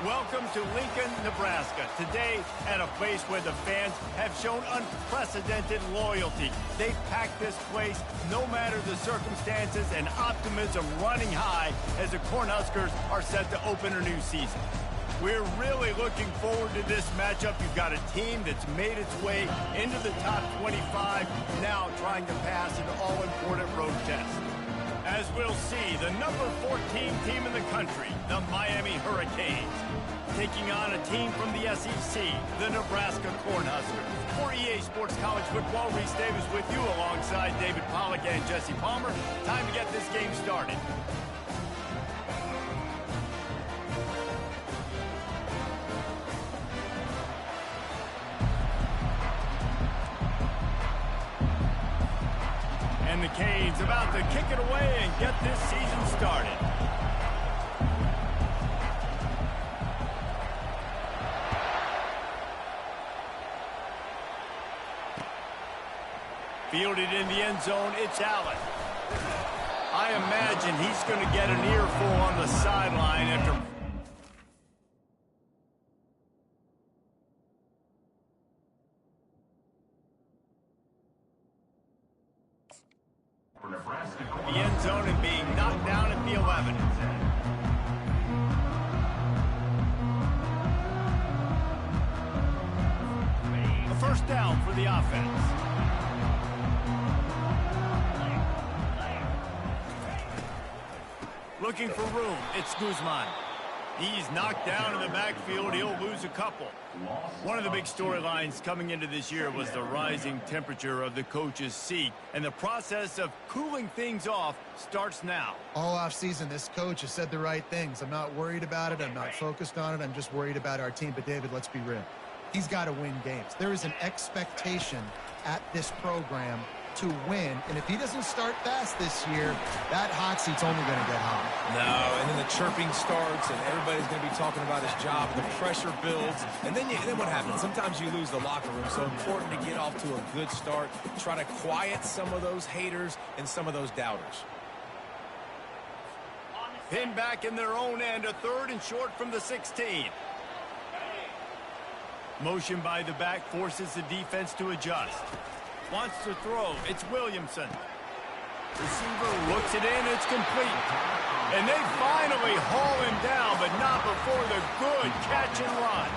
Welcome to Lincoln, Nebraska. Today, at a place where the fans have shown unprecedented loyalty. They've packed this place no matter the circumstances, and optimism running high as the Cornhuskers are set to open a new season. We're really looking forward to this matchup. You've got a team that's made its way into the top 25, now trying to pass an all-important road test. As we'll see, the number 14 team in the country, the Miami Hurricanes, taking on a team from the SEC, the Nebraska Cornhuskers. For EA Sports College Football, Reese Davis with you alongside David Pollack and Jesse Palmer. Time to get this game started. And the Canes about to kick it away and get this season started. Fielded in the end zone, it's Allen. I imagine he's going to get an earful on the sideline after... the end zone and being knocked down at the 11. A first down for the offense. Looking for room, it's Guzman. He's knocked down in the backfield. He'll lose a couple. One of the big storylines coming into this year was the rising temperature of the coach's seat, and the process of cooling things off starts now. All offseason, this coach has said the right things. I'm not worried about it. I'm not focused on it. I'm just worried about our team. But, David, let's be real. He's got to win games. There is an expectation at this program to win, and if he doesn't start fast this year, that hot seat's only going to get hot. No, and then the chirping starts, and everybody's going to be talking about his job, and the pressure builds, and then what happens? Sometimes you lose the locker room, so important to get off to a good start, try to quiet some of those haters and some of those doubters. Pinned back in their own end, a third and short from the 16. Motion by the back forces the defense to adjust. Wants to throw. It's Williamson. Receiver looks it in. It's complete. And they finally haul him down, but not before the good catch and run.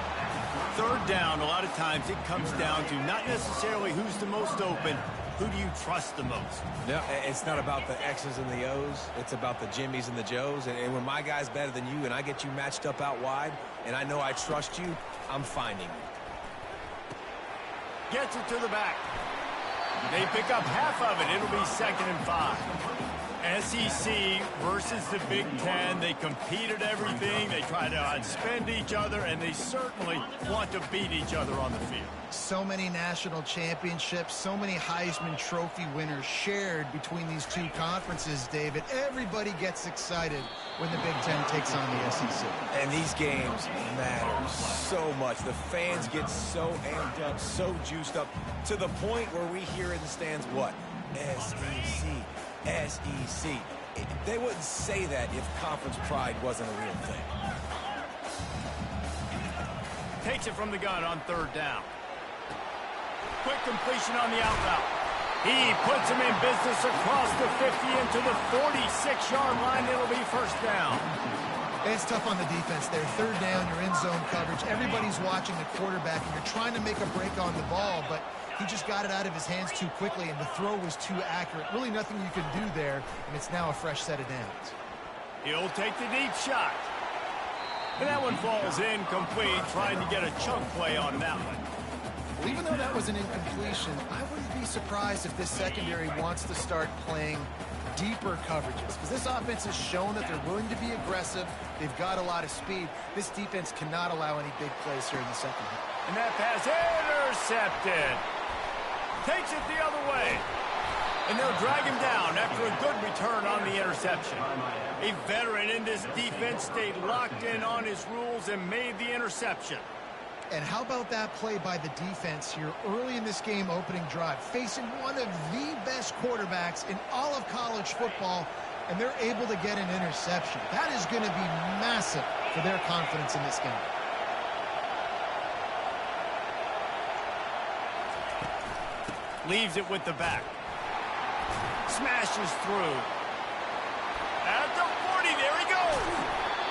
Third down, a lot of times it comes down to not necessarily who's the most open, who do you trust the most? No, it's not about the X's and the O's. It's about the Jimmys and the Joes. And when my guy's better than you and I get you matched up out wide and I know I trust you, I'm finding you. Gets it to the back. They pick up half of it. It'll be 2nd and 5. SEC versus the Big Ten. They compete at everything. They try to outspend each other, and they certainly want to beat each other on the field. So many national championships, so many Heisman Trophy winners shared between these two conferences, David. Everybody gets excited when the Big Ten takes on the SEC. And these games matter so much. The fans get so amped up, so juiced up, to the point where we hear in the stands, what? SEC, SEC. They wouldn't say that if conference pride wasn't a real thing. Takes it from the gun on third down. Quick completion on the out route. He puts him in business across the 50 into the 46-yard line. It'll be first down. It's tough on the defense there. Third down, you're in zone coverage. Everybody's watching the quarterback, and you're trying to make a break on the ball, but he just got it out of his hands too quickly, and the throw was too accurate. Really nothing you can do there, and it's now a fresh set of downs. He'll take the deep shot. And that one falls incomplete, trying to get a chunk play on that one. Well, even though that was an incompletion, I wouldn't be surprised if this secondary wants to start playing deeper coverages, because this offense has shown that they're willing to be aggressive. They've got a lot of speed. This defense cannot allow any big plays here in the second half. And that pass intercepted. Takes it the other way. And they'll drag him down after a good return on the interception. A veteran in this defense stayed locked in on his rules and made the interception. And how about that play by the defense here early in this game opening drive, facing one of the best quarterbacks in all of college football. and they're able to get an interception. That is going to be massive for their confidence in this game. Leaves it with the back. Smashes through. At the 40, there he goes.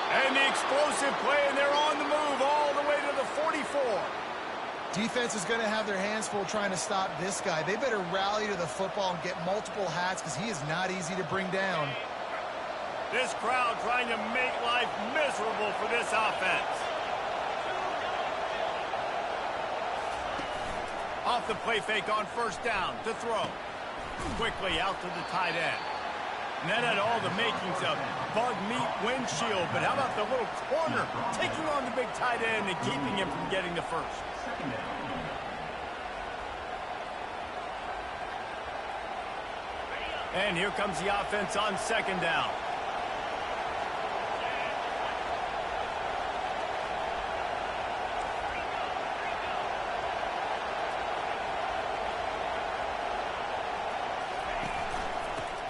And the explosive play, and they're on the move all the way to the 44. Defense is going to have their hands full trying to stop this guy. They better rally to the football and get multiple hats because he is not easy to bring down. This crowd trying to make life miserable for this offense. Off the play fake on first down to throw. Quickly out to the tight end. And that had all the makings of bug meat windshield. But how about the little corner taking on the big tight end and keeping him from getting the first? And here comes the offense on second down.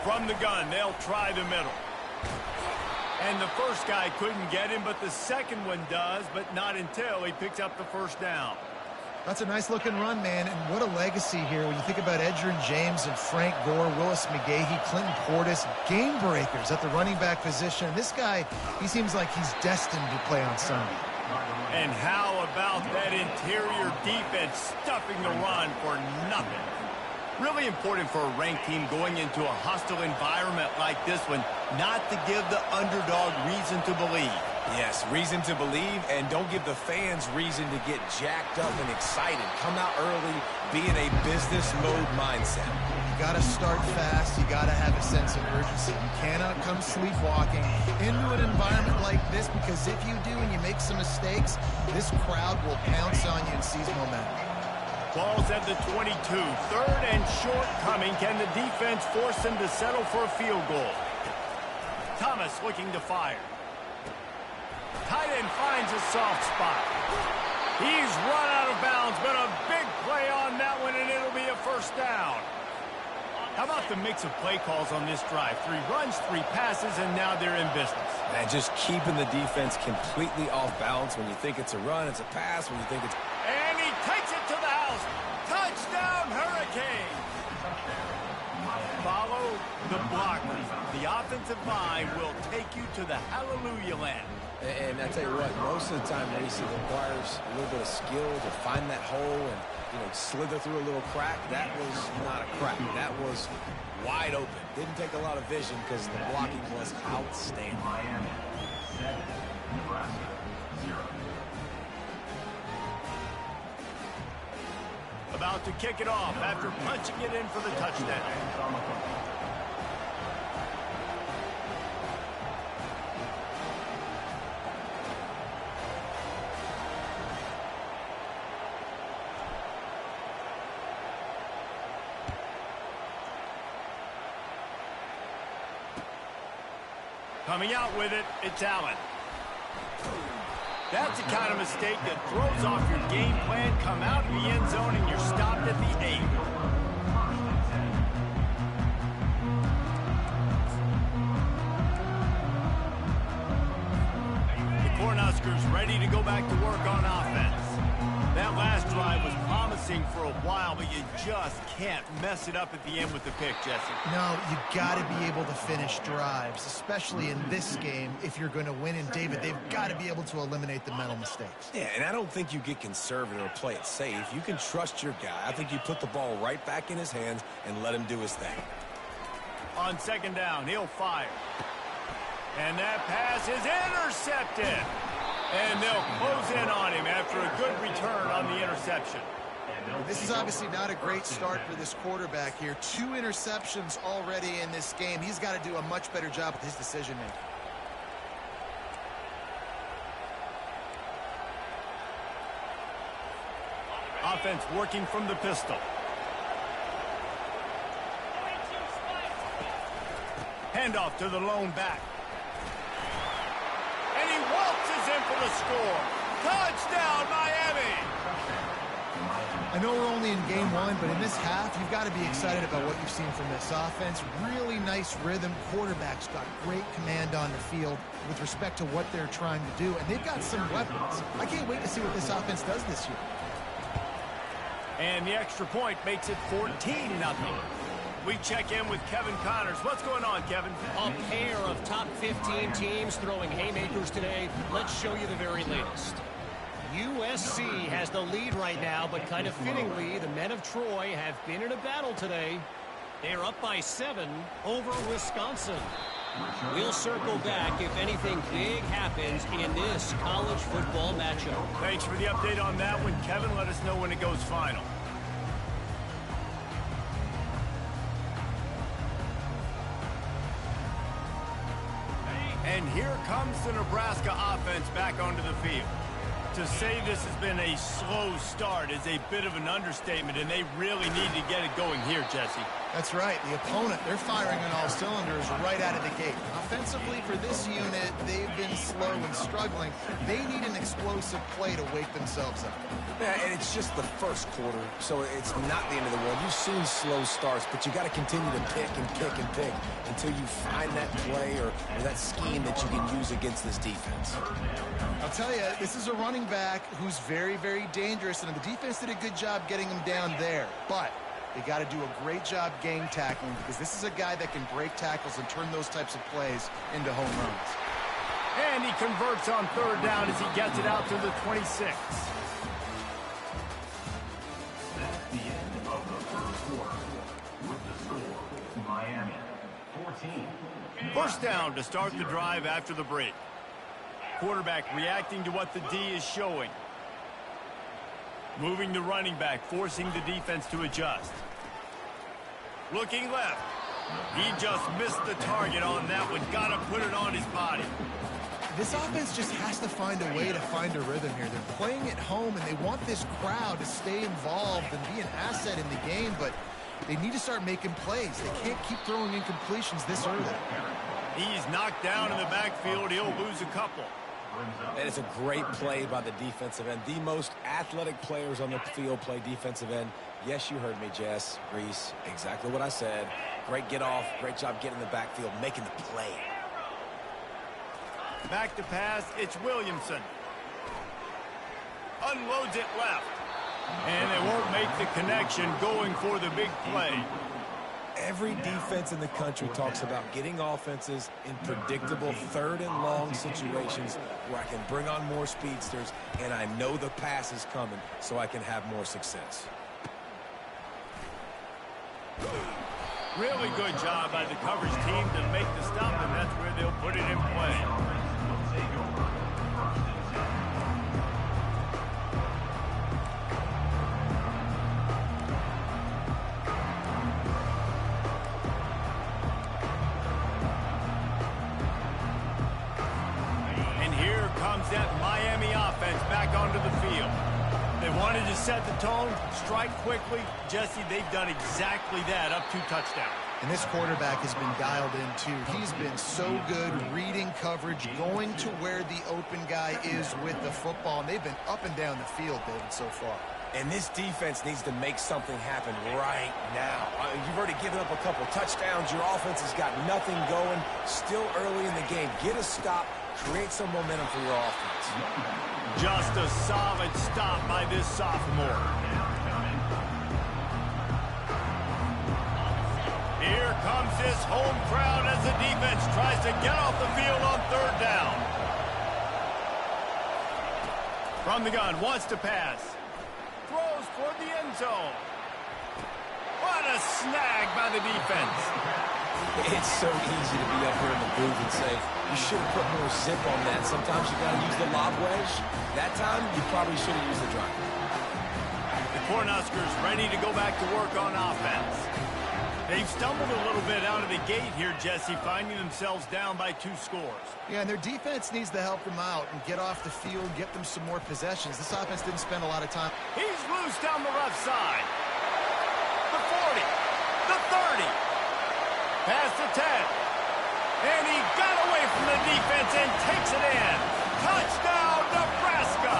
From the gun, they'll try the middle. And the first guy couldn't get him, but the second one does, but not until he picks up the first down. That's a nice-looking run, man, and what a legacy here when you think about Edgerrin James and Frank Gore, Willis McGahee, Clinton Portis, game breakers at the running back position. This guy, he seems like he's destined to play on Sunday. And how about that interior defense stuffing the run for nothing? Really important for a ranked team going into a hostile environment like this one, not to give the underdog reason to believe. Yes, reason to believe, and don't give the fans reason to get jacked up and excited. Come out early, be in a business mode mindset. You got to start fast. You got to have a sense of urgency. You cannot come sleepwalking into an environment like this, because if you do and you make some mistakes, this crowd will pounce on you and seize momentum. Ball's at the 22. Third and short coming. Can the defense force them to settle for a field goal? Thomas looking to fire. Tight end finds a soft spot. He's run out of bounds, but a big play on that one, and it'll be a first down. How about the mix of play calls on this drive? 3 runs, 3 passes, and now they're in business. And just keeping the defense completely off balance. When you think it's a run, it's a pass. When you think it's... And he takes it to the house. Touchdown, Hurricane. Follow the blocker. The offensive line will take you to the hallelujah land. And I tell you what, most of the time, Reese, it requires a little bit of skill to find that hole and, you know, slither through a little crack. That was not a crack. That was wide open. Didn't take a lot of vision because the blocking was outstanding. About to kick it off after punching it in for the touchdown. Coming out with it, it's Allen. That's the kind of mistake that throws off your game plan. Come out of the end zone and you're stopped at the 8. The Cornhuskers ready to go back to work on offense. That last drive was promising for a while, but you just can't mess it up at the end with the pick, Jesse. No, you got to be able to finish drives, especially in this game. If you're going to win, and David, they've got to be able to eliminate the mental mistakes. Yeah, and I don't think you get conservative or play it safe. You can trust your guy. I think you put the ball right back in his hands and let him do his thing. On second down, he'll fire. And that pass is intercepted. And they'll close in on him after a good return on the interception. This is obviously not a great start for this quarterback here. 2 interceptions already in this game. He's got to do a much better job with his decision-making. Offense working from the pistol. Handoff to the lone back. And he waltzes in for the score. Touchdown, Miami! I know we're only in game one, but in this half, you've got to be excited about what you've seen from this offense. Really nice rhythm. Quarterback's got great command on the field with respect to what they're trying to do, and they've got some weapons. I can't wait to see what this offense does this year. And the extra point makes it 14-0. We check in with Kevin Connors. What's going on, Kevin? A pair of top 15 teams throwing haymakers today. Let's show you the very latest. USC has the lead right now, but kind of fittingly, the men of Troy have been in a battle today. They're up by 7 over Wisconsin. We'll circle back if anything big happens in this college football matchup. Thanks for the update on that one, Kevin. Let us know when it goes final. And here comes the Nebraska offense back onto the field. To say this has been a slow start is a bit of an understatement, and they really need to get it going here, Jesse. That's right. The opponent, they're firing on all cylinders right out of the gate. Offensively, for this unit, they've been slow and struggling. They need an explosive play to wake themselves up. Yeah, and it's just the first quarter, so it's not the end of the world. You've seen slow starts, but you got to continue to pick and pick and pick until you find that play or that scheme that you can use against this defense. I'll tell you, this is a running back who's very, very dangerous, and the defense did a good job getting him down there. But they got to do a great job game tackling, because this is a guy that can break tackles and turn those types of plays into home runs. And he converts on third down as he gets it out to the 26. That's the end of the first quarter. With the score, Miami 14. First down to start the drive after the break. Quarterback reacting to what the D is showing. Moving the running back, forcing the defense to adjust. Looking left. He just missed the target on that one. Got to put it on his body. This offense just has to find a way to find a rhythm here. They're playing at home, and they want this crowd to stay involved and be an asset in the game, but they need to start making plays. They can't keep throwing incompletions this early. He's knocked down in the backfield. He'll lose a couple. And it's a great play by the defensive end. The most athletic players on the field play defensive end. Yes, you heard me, Jess, Reese. Exactly what I said. Great get off. Great job getting in the backfield, making the play. Back to pass. It's Williamson. Unloads it left. And they won't make the connection going for the big play. Every defense in the country talks about getting offenses in predictable third and long situations where I can bring on more speedsters and I know the pass is coming so I can have more success. Really good job by the coverage team to make the stop, and that's where they'll put it in play. That Miami offense back onto the field. They wanted to set the tone, strike quickly. Jesse, they've done exactly that, up 2 touchdowns. And this quarterback has been dialed in, too. He's been so good reading coverage, going to where the open guy is with the football. And they've been up and down the field, David, so far. And this defense needs to make something happen right now. You've already given up a couple touchdowns. Your offense has got nothing going. Still early in the game. Get a stop. Create some momentum for your offense. Just a solid stop by this sophomore. Here comes this home crowd as the defense tries to get off the field on third down. From the gun, wants to pass. Throws for the end zone. What a snag by the defense. It's so easy to be up here in the booth and say, you should have put more zip on that. Sometimes you got to use the lob wedge. That time, you probably should have used the drive. The Cornhuskers ready to go back to work on offense. They've stumbled a little bit out of the gate here, Jesse, finding themselves down by 2 scores. Yeah, and their defense needs to help them out and get off the field, get them some more possessions. This offense didn't spend a lot of time. He's loose down the left side. The 40, the 30, past the 10. And he got away from the defense and takes it in. Touchdown, Nebraska!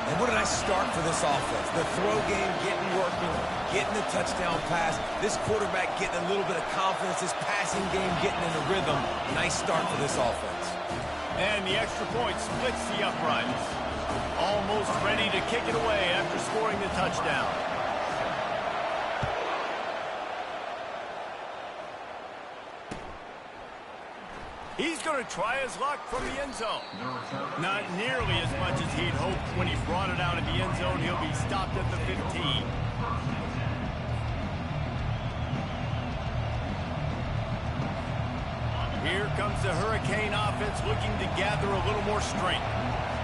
And what a nice start for this offense. The throw game getting working, getting the touchdown pass. This quarterback getting a little bit of confidence. This passing game getting in the rhythm. Nice start for this offense. And the extra point splits the uprights. Almost ready to kick it away after scoring the touchdown. He's going to try his luck from the end zone. Not nearly as much as he'd hoped when he brought it out of the end zone. He'll be stopped at the 15. Here comes the Hurricane offense looking to gather a little more strength.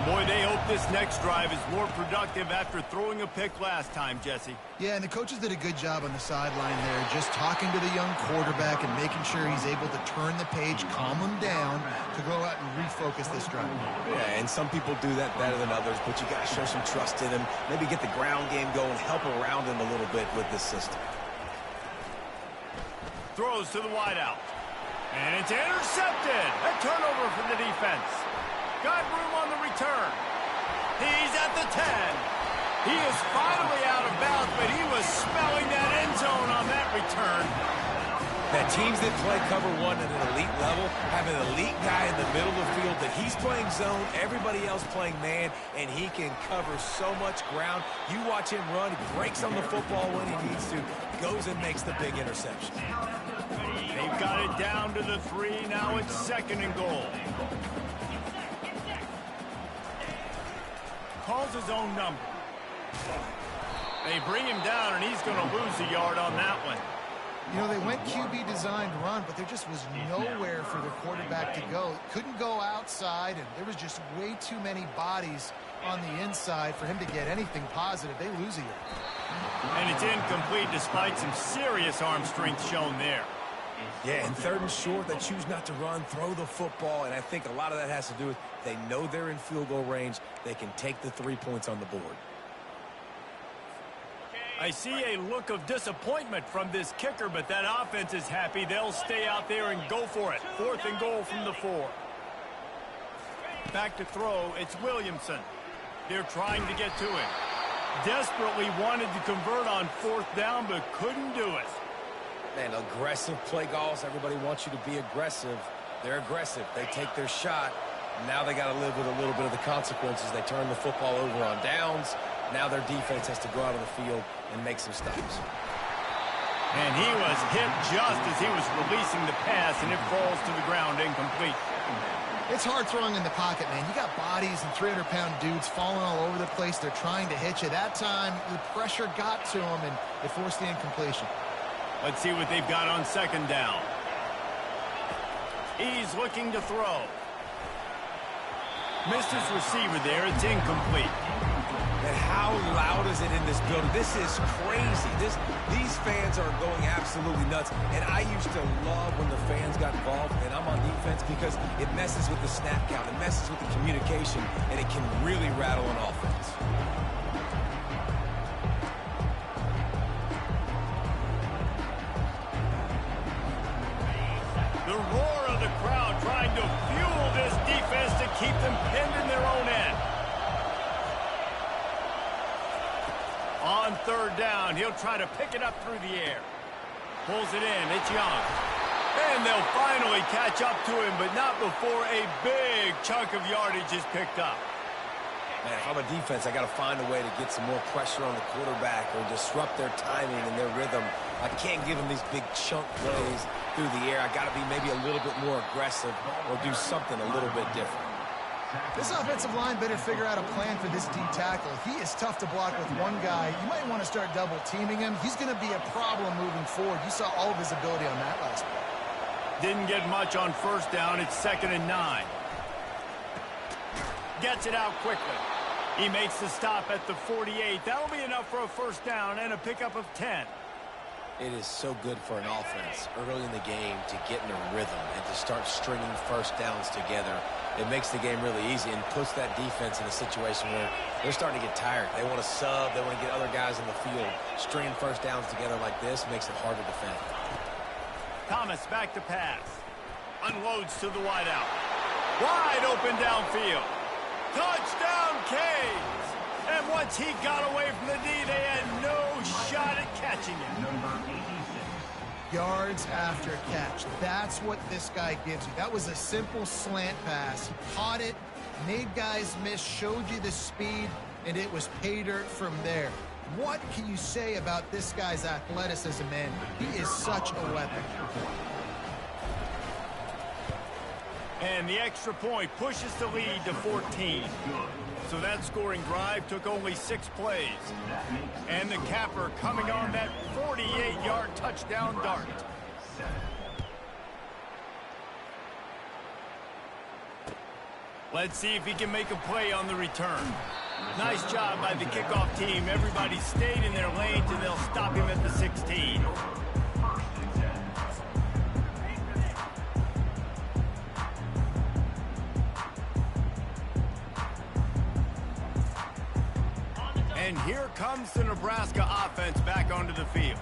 Boy, they hope this next drive is more productive after throwing a pick last time, Jesse. Yeah, and the coaches did a good job on the sideline there, just talking to the young quarterback and making sure he's able to turn the page, calm him down, to go out and refocus this drive. Yeah, and some people do that better than others, but you got to show some trust in him. Maybe get the ground game going, help around him a little bit with this system. Throws to the wideout. And it's intercepted. A turnover for the defense. Got room on the return. He's at the 10. He is finally out of bounds, but he was smelling that end zone on that return. That teams that play cover one at an elite level have an elite guy in the middle of the field that he's playing zone, everybody else playing man, and he can cover so much ground. You watch him run, he breaks on the football when he needs to, goes and makes the big interception. They've got it down to the 3. Now it's 2nd and goal. Calls his own number. They bring him down, and he's going to lose a yard on that one. You know, they went QB designed run, but there just was nowhere for the quarterback to go. Couldn't go outside, and there was just way too many bodies on the inside for him to get anything positive. They lose a yard. And it's incomplete despite some serious arm strength shown there. Yeah, and 3rd and short, they choose not to run, throw the football, and I think a lot of that has to do with they know they're in field goal range. They can take the 3 points on the board. I see a look of disappointment from this kicker, but that offense is happy. They'll stay out there and go for it. 4th and goal from the 4. Back to throw, it's Williamson. They're trying to get to him. Desperately wanted to convert on 4th down, but couldn't do it. Man, aggressive play calls. Everybody wants you to be aggressive. They're aggressive. They take their shot. Now they got to live with a little bit of the consequences. They turn the football over on downs. Now their defense has to go out on the field and make some stops. And he was hit just as he was releasing the pass, and it falls to the ground incomplete. It's hard throwing in the pocket, man. You got bodies and 300-pound dudes falling all over the place. They're trying to hit you. That time, the pressure got to him, and it forced the incompletion. Let's see what they've got on 2nd down. He's looking to throw. Missed his receiver there. It's incomplete. And how loud is it in this building? This is crazy. These fans are going absolutely nuts. And I used to love when the fans got involved, and I'm on defense, because it messes with the snap count. It messes with the communication, and it can really rattle an offense. The roar of the crowd trying to fuel this defense to keep them pinned in their own end. On 3rd down, he'll try to pick it up through the air. Pulls it in. It's Young. And they'll finally catch up to him, but not before a big chunk of yardage is picked up. Man, if I'm a defense, I got to find a way to get some more pressure on the quarterback or disrupt their timing and their rhythm. I can't give them these big chunk plays through the air. I got to be maybe a little bit more aggressive or do something a little bit different. This offensive line better figure out a plan for this D tackle. He is tough to block with one guy. You might want to start double teaming him. He's going to be a problem moving forward. You saw all of his ability on that last play. Didn't get much on 1st down. It's 2nd and 9. Gets it out quickly. He makes the stop at the 48. That'll be enough for a 1st down and a pickup of 10. It is so good for an offense early in the game to get in a rhythm and to start stringing 1st downs together. It makes the game really easy and puts that defense in a situation where they're starting to get tired. They want to sub. They want to get other guys in the field. Stringing 1st downs together like this makes it hard to defend. Thomas back to pass. Unloads to the wideout. Wide open downfield. Touchdown, Canes! And once he got away from the D, they had no shot at catching him. Number 86. Yards after catch. That's what this guy gives you. That was a simple slant pass. He caught it, made guys miss, showed you the speed, and it was pay dirt from there. What can you say about this guy's athleticism, man? He is such a weapon. And the extra point pushes the lead to 14. So that scoring drive took only 6 plays. And the capper coming on that 48-yard touchdown dart. Let's see if he can make a play on the return. Nice job by the kickoff team. Everybody stayed in their lanes, and they'll stop him at the 16. And here comes the Nebraska offense back onto the field.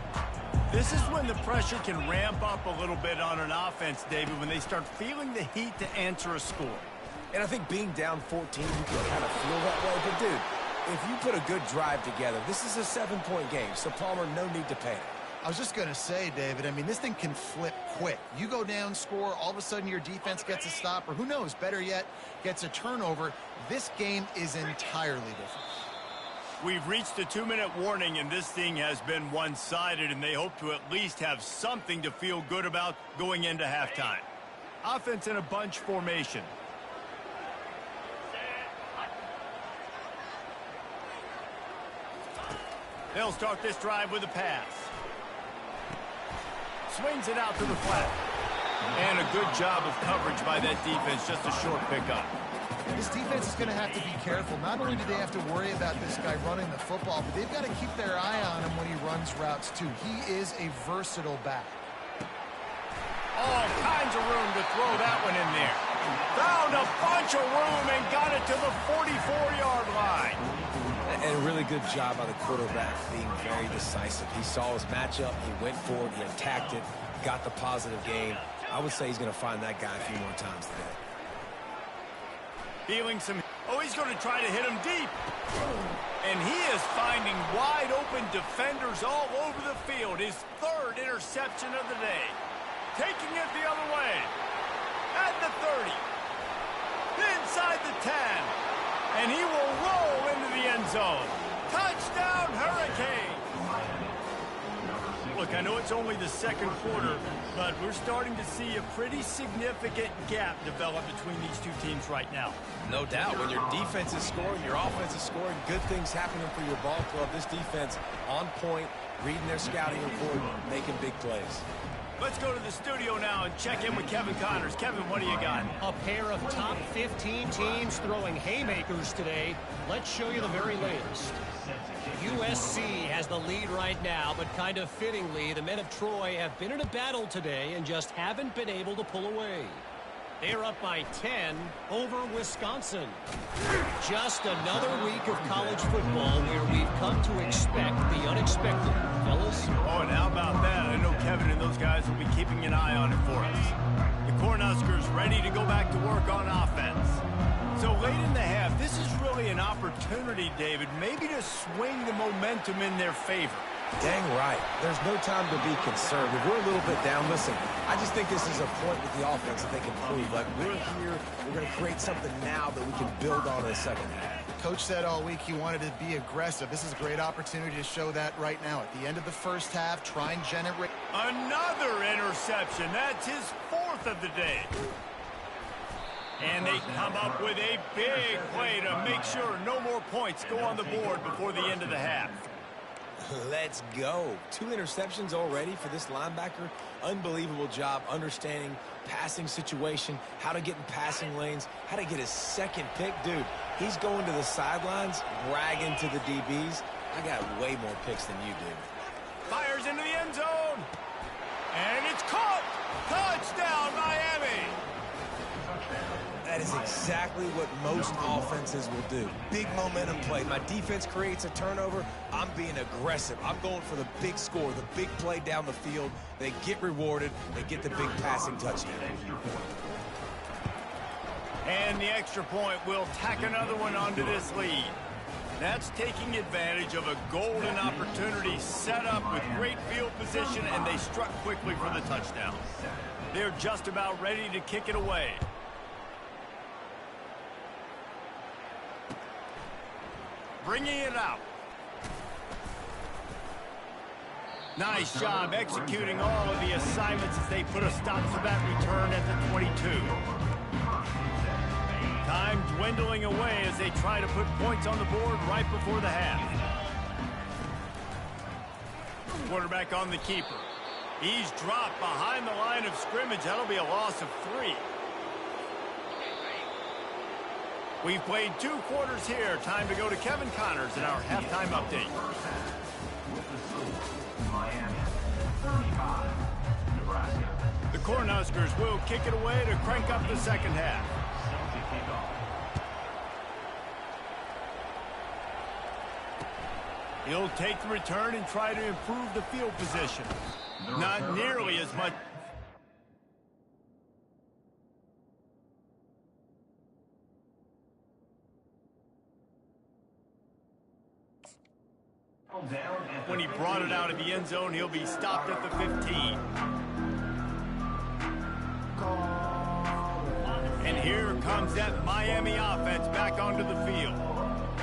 This is when the pressure can ramp up a little bit on an offense, David, when they start feeling the heat to answer a score. And I think being down 14, you can kind of feel that way. But, dude, if you put a good drive together, this is a 7-point game. So, Palmer, no need to panic. I was just going to say, David, I mean, this thing can flip quick. You go down, score, all of a sudden your defense gets a stop, or who knows, better yet, gets a turnover. This game is entirely different. We've reached the 2-minute warning, and this thing has been one-sided, and they hope to at least have something to feel good about going into halftime. Offense in a bunch formation. They'll start this drive with a pass. Swings it out to the flat. And a good job of coverage by that defense, just a short pickup. This defense is going to have to be careful. Not only do they have to worry about this guy running the football, but they've got to keep their eye on him when he runs routes, too. He is a versatile back. All kinds of room to throw that one in there. Found a bunch of room and got it to the 44-yard line. And a really good job by the quarterback being very decisive. He saw his matchup, he went for it, he attacked it, got the positive gain. I would say he's going to find that guy a few more times today. Feeling some... Oh, he's going to try to hit him deep. And he is finding wide-open defenders all over the field. His 3rd interception of the day. Taking it the other way. At the 30. Inside the 10. And he will roll into the end zone. Touchdown, Hurricane! Look, I know it's only the 2nd quarter, but we're starting to see a pretty significant gap develop between these two teams right now. No doubt. When your defense is scoring, your offense is scoring, good things happening for your ball club. This defense on point, reading their scouting report, making big plays. Let's go to the studio now and check in with Kevin Connors. Kevin, what do you got? A pair of top 15 teams throwing haymakers today. Let's show you the very latest. USC has the lead right now, but kind of fittingly, the men of Troy have been in a battle today and just haven't been able to pull away. They're up by 10 over Wisconsin. Just another week of college football where we've come to expect the unexpected, fellas. Oh, and how about that? I know Kevin and those guys will be keeping an eye on it for us. The Cornhuskers ready to go back to work on offense. So late in the half, this is really an opportunity, David, maybe to swing the momentum in their favor. Dang right. There's no time to be concerned. If we're a little bit down, listen, I just think this is a point with the offense that they can prove. Like, we're here, we're going to create something now that we can build on in the second half. Coach said all week he wanted to be aggressive. This is a great opportunity to show that right now. At the end of the first half, try and generate. Another interception. That's his 4th of the day. And they come up with a big play to make sure no more points go on the board before the end of the half. Let's go. 2 interceptions already for this linebacker. Unbelievable job understanding passing situation, how to get in passing lanes, how to get his 2nd pick. Dude, he's going to the sidelines, bragging to the DBs. I got way more picks than you do. Fires into the end zone. And it's caught. Touchdown, Miami. That is exactly what most offenses will do. Big momentum play. My defense creates a turnover. I'm being aggressive. I'm going for the big score, the big play down the field. They get rewarded. They get the big passing touchdown. And the extra point will tack another one onto this lead. That's taking advantage of a golden opportunity set up with great field position, and they struck quickly for the touchdown. They're just about ready to kick it away. Bringing it out. Nice job executing all of the assignments as they put a stop to that return at the 22. Time dwindling away as they try to put points on the board right before the half. Quarterback on the keeper. He's dropped behind the line of scrimmage. That'll be a loss of 3. We've played 2 quarters here. Time to go to Kevin Connors in our halftime update. The Cornhuskers will kick it away to crank up the second half. He'll take the return and try to improve the field position. Not nearly as much. When he brought it out of the end zone, he'll be stopped at the 15. And here comes that Miami offense back onto the field.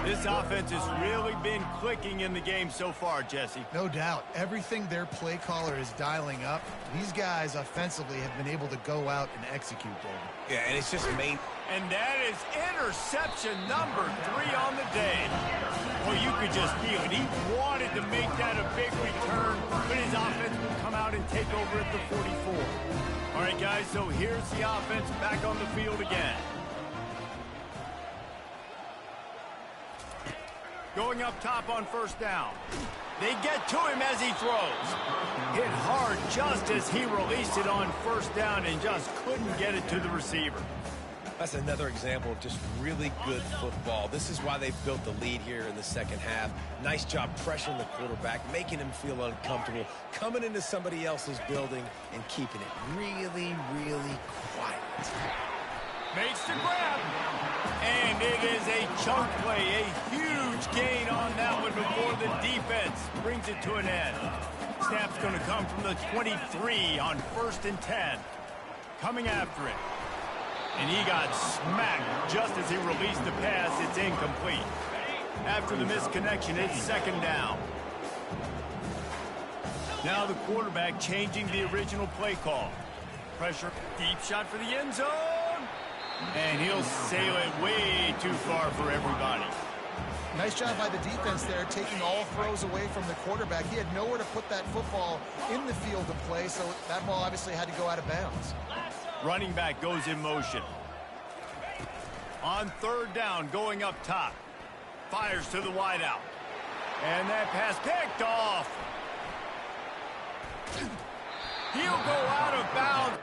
This offense has really been clicking in the game so far, Jesse. No doubt. Everything their play caller is dialing up, these guys offensively have been able to go out and execute, David. Yeah, and it's just main. And that is interception number 3 on the day. Well, you could just feel it. He wanted to make that a big return, but his offense will come out and take over at the 44. All right, guys, so here's the offense back on the field again. Going up top on first down. They get to him as he throws. Hit hard just as he released it on first down and just couldn't get it to the receiver. That's another example of just really good football. This is why they've built the lead here in the second half. Nice job pressuring the quarterback, making him feel uncomfortable, coming into somebody else's building and keeping it really, really quiet. Makes the grab. And it is a chunk play, a huge gain on that one before the defense brings it to an end. Snap's going to come from the 23 on 1st and 10. Coming after it. And he got smacked just as he released the pass. It's incomplete. After the misconnection, it's 2nd down. Now the quarterback changing the original play call. Pressure, deep shot for the end zone. And he'll sail it way too far for everybody. Nice job by the defense there, taking all throws away from the quarterback. He had nowhere to put that football in the field to play, so that ball obviously had to go out of bounds. Running back goes in motion. On 3rd down, going up top. Fires to the wideout. And that pass picked off. He'll go out of bounds.